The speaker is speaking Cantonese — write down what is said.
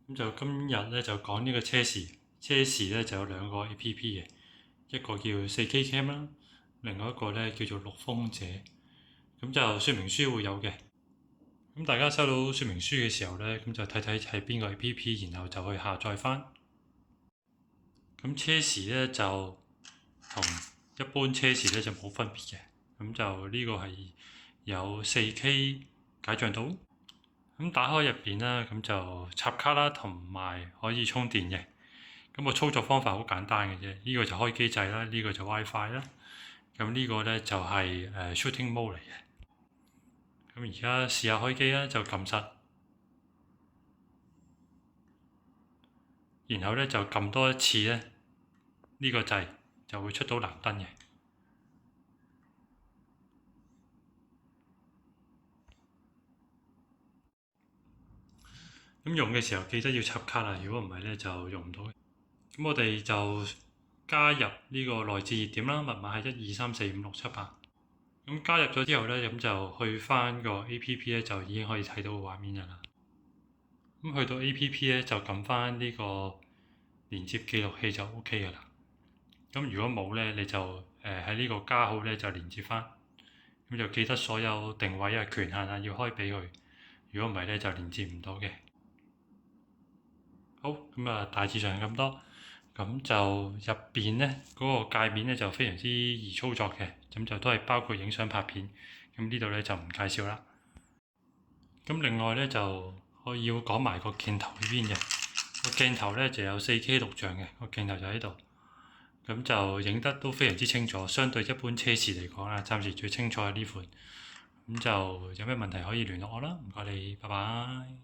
咁就今日咧就講呢個車時，車時咧就有兩個 A.P.P 嘅，一個叫 4K Cam 啦，另外一個咧叫做陸風者。咁就說明書會有嘅。咁大家收到說明書嘅時候咧，咁就睇睇係邊個 A.P.P，然後就去下載翻。咁車時咧就同一般車時咧就冇分別嘅。咁就呢個係有 4K 解像度。咁打開入邊啦，咁就插卡啦，同埋可以充電嘅。咁個操作方法好簡單嘅啫，呢個就開機掣啦，呢個就 WiFi 啦。咁呢個咧就係shooting mode 嚟嘅。咁而家試下開機啦，就撳實，然後咧就撳多一次咧，呢個掣就會出到藍燈嘅。咁用嘅時候記得要插卡啦，如果唔係咧就用唔到嘅。咁我哋就加入呢個內置熱點啦，密碼係1234567八。咁加入咗之後咧，咁就去翻個 A.P.P 咧，就已經可以睇到個畫面㗎啦。咁去到 A.P.P 咧，就撳翻呢個連接記錄器就 O.K. 㗎啦。咁如果冇咧，你就喺呢個加號咧就連接翻。咁就記得所有定位啊、權限啊要開俾佢。如果唔係咧，就連接唔到嘅。好，咁啊大致上咁多。咁就入邊咧嗰個界面咧就非常之易操作嘅，咁就都係包括影相拍片。咁呢度咧就唔介紹啦。咁另外咧就我要講埋個鏡頭呢邊嘅，個鏡頭咧就有 4K 錄像嘅，個鏡頭就喺度。咁就影得都非常之清楚，相對一般車時嚟講啦，暫時最清楚係呢款。咁就有咩問題可以聯絡我啦，唔該你，拜拜。